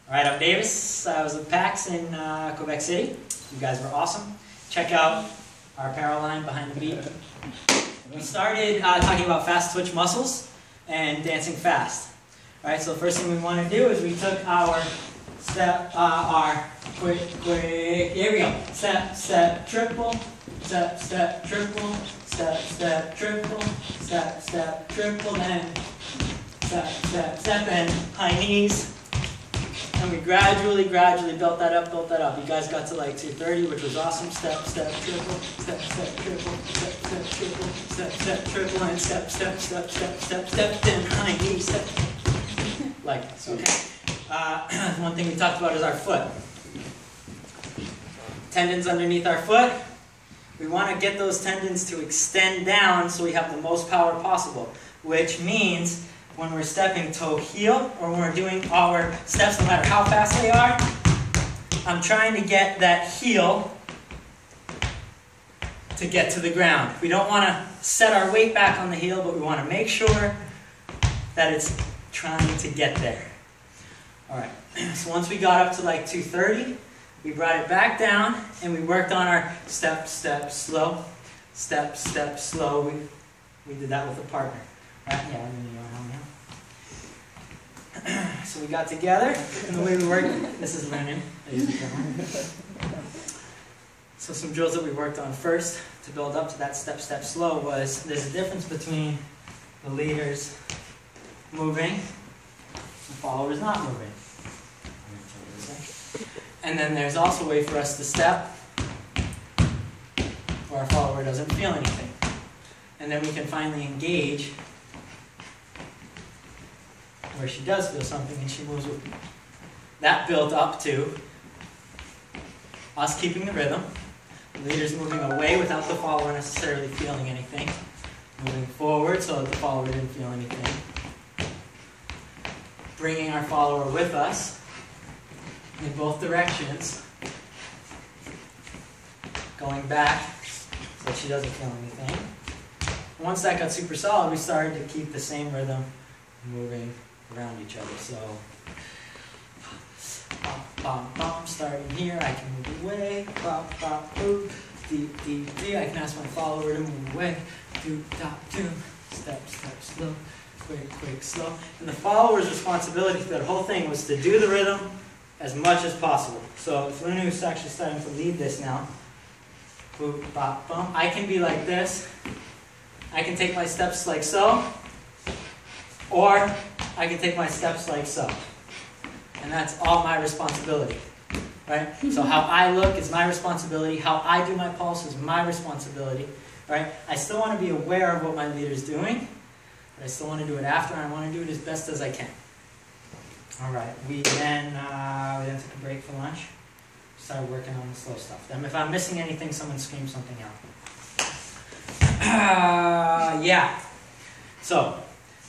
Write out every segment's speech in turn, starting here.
All right, I'm Davis. I was with PACS in Quebec City. You guys were awesome. Check out our apparel line behind the beat. We started talking about fast twitch muscles and dancing fast. All right, so the first thing we want to do is we took our quick, here we go. Step, step, triple, step, step, triple, step, step, triple, step, step, triple, then step, step, step, and high knees. And we gradually built that up. You guys got to like 230, which was awesome. Step, step, triple, step, step, triple, step, step, triple, step, step, triple, and step, step, step, step, step, step, then high knee, step. Like this, okay? One thing we talked about is our foot. Tendons underneath our foot. We want to get those tendons to extend down so we have the most power possible, which means when we're stepping toe heel, or when we're doing our steps, no matter how fast they are, I'm trying to get that heel to get to the ground. We don't want to set our weight back on the heel, but we want to make sure that it's trying to get there. All right, so once we got up to like 230, we brought it back down, and we worked on our step, step, slow, step, step, slow. We did that with a partner. Right? Yeah, I'm going to help me out. So we got together, and the way we worked, this is learning. So some drills that we worked on first to build up to that step, step, slow was, there's a difference between the leaders moving and followers not moving. And then there's also a way for us to step where our follower doesn't feel anything. And then we can finally engage where she does feel something and she moves with me. That built up to us keeping the rhythm, the leaders moving away without the follower necessarily feeling anything, moving forward so that the follower didn't feel anything, bringing our follower with us in both directions, going back so that she doesn't feel anything. Once that got super solid, we started to keep the same rhythm moving around each other. So, bop, bop, bop, starting here, I can move away, bop, bop, boop, dee, dee, dee. I can ask my follower to move away, doop, dop, doop, step, step, slow, quick, quick, slow. And the follower's responsibility for that whole thing was to do the rhythm as much as possible. So, if Lunu's actually starting to lead this now, boop, bop, bump, I can be like this. I can take my steps like so, or I can take my steps like so. And that's all my responsibility, right? So how I look is my responsibility. How I do my pulse is my responsibility, right? I still want to be aware of what my leader's doing, but I still want to do it after, and I want to do it as best as I can. All right, we then took a break for lunch. Started working on the slow stuff. Then if I'm missing anything, someone scream something out. Yeah. So,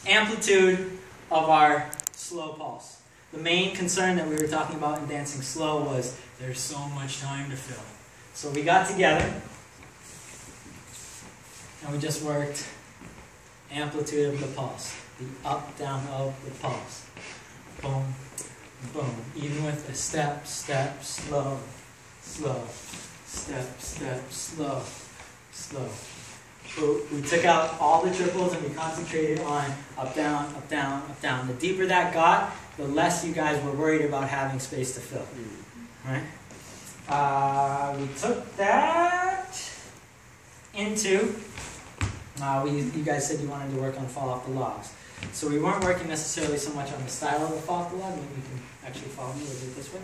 amplitude of our slow pulse. The main concern that we were talking about in dancing slow was there's so much time to fill. So we got together and we just worked amplitude of the pulse, the up, down of the pulse. Boom, boom. Even with the step, step, slow, slow, step, step, slow, slow. So we took out all the triples and we concentrated on up, down, up, down, up, down. The deeper that got, the less you guys were worried about having space to fill. Right? We took that into, you guys said you wanted to work on fall off the logs. So we weren't working necessarily so much on the style of the fall off the log. Maybe you can actually follow me. We'll do it this way.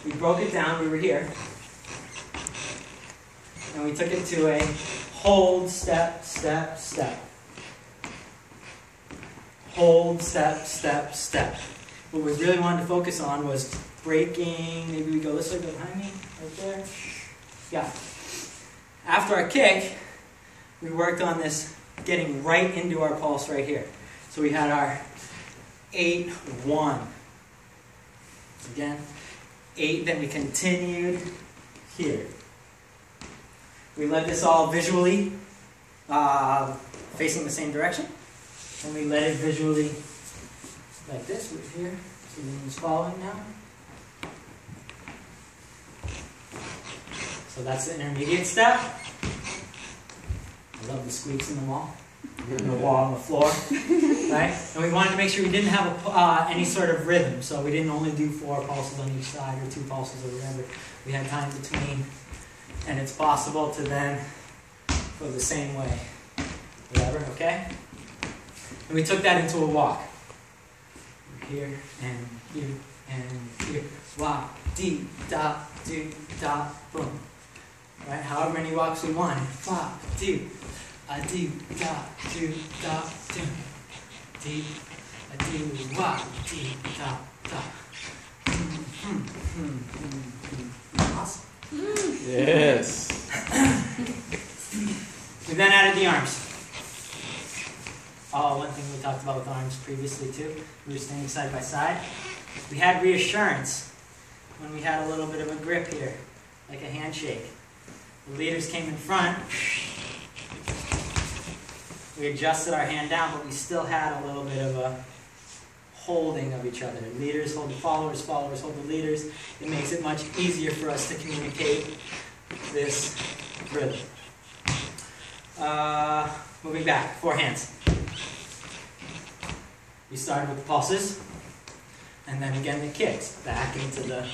We broke it down. We were here. And we took it to a hold, step, step, step. Hold, step, step, step. What we really wanted to focus on was breaking. Maybe we go this way, go behind me, right there. Yeah. After our kick, we worked on this getting right into our pulse right here. So we had our 8, 1. Again, 8, then we continued here. We led this all visually, facing the same direction. And we led it visually like this. We're here. So who's following now? So that's the intermediate step. I love the squeaks in the wall. The wall on the floor, right? And we wanted to make sure we didn't have any sort of rhythm, so we didn't only do 4 pulses on each side or 2 pulses or whatever. We had time between, and it's possible to then go the same way, whatever, okay? And we took that into a walk. Here and here and here. Walk, dee, da, do, da, boom. Right? However many walks we want. Walk, do. A do, da, do, da, do. Do, a do, wa, do, da, da. Awesome. Yes. We then added the arms. Oh, one thing we talked about with arms previously too. We were standing side by side. We had reassurance when we had a little bit of a grip here, like a handshake. The leaders came in front. We adjusted our hand down, but we still had a little bit of a holding of each other. Leaders hold the followers, followers hold the leaders. It makes it much easier for us to communicate this rhythm. Moving back, 4 hands. We started with the pulses, and then again the kicks, back into the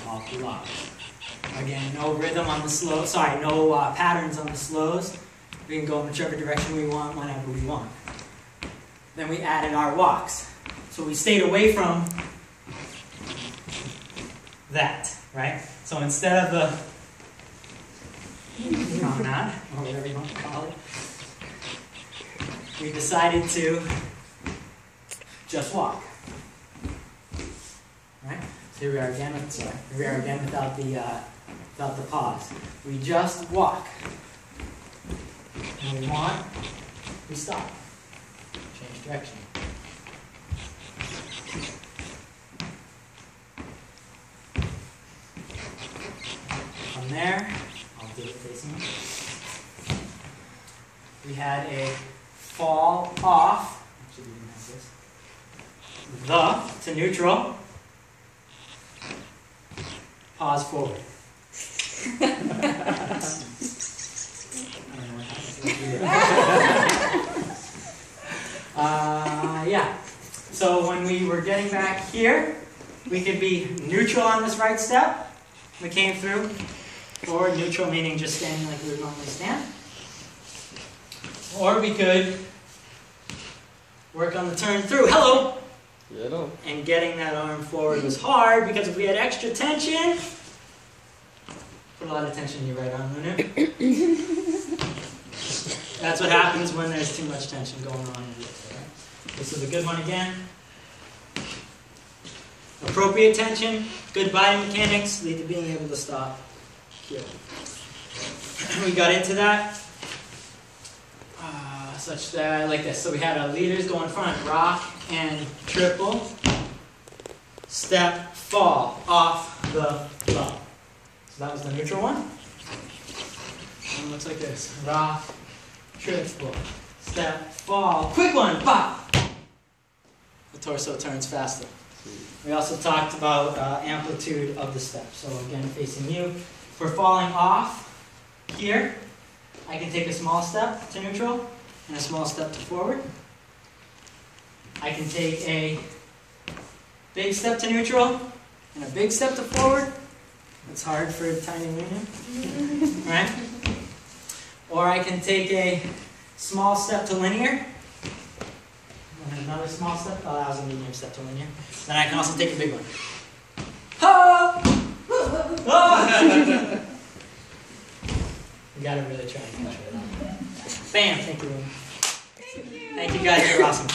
off the locks. Again, no rhythm on the slow, no patterns on the slows. We can go in whichever direction we want, whenever we want. Then we added our walks. So we stayed away from that, right? So instead of the promenade, or whatever you want to call it, we decided to just walk. Right? So here we are again. Here we are again without the pause. We just walk. When we want, we stop. Change direction. From there, I'll do it facing you. We had a fall off. Actually, we didn't have this. The to neutral. Pause forward. Yeah. So when we were getting back here, we could be neutral on this right step. We came through. Forward, neutral meaning just standing like we would normally stand. Or we could work on the turn through. Hello! Hello. And getting that arm forward was hard because if we had extra tension, put a lot of tension in your right arm, Luna. That's what happens when there's too much tension going on in this. Right? This is a good one again. Appropriate tension, good body mechanics lead to being able to stop here. We got into that such that, like this. So we had our leaders go in front, rock and triple, step, fall, off the low. So that was the neutral one. And it looks like this. Rock, triple, step, fall, quick one, pop! The torso turns faster. We also talked about amplitude of the step. So again, facing you. If we're falling off here, I can take a small step to neutral and a small step to forward. I can take a big step to neutral and a big step to forward. It's hard for a tiny medium, right? Or I can take a small step to linear and another small step. Oh, that was a medium step to linear. Then I can also take a big one. Oh! Oh! You gotta really try and control that. Bam! Thank you. Thank you guys. You're awesome.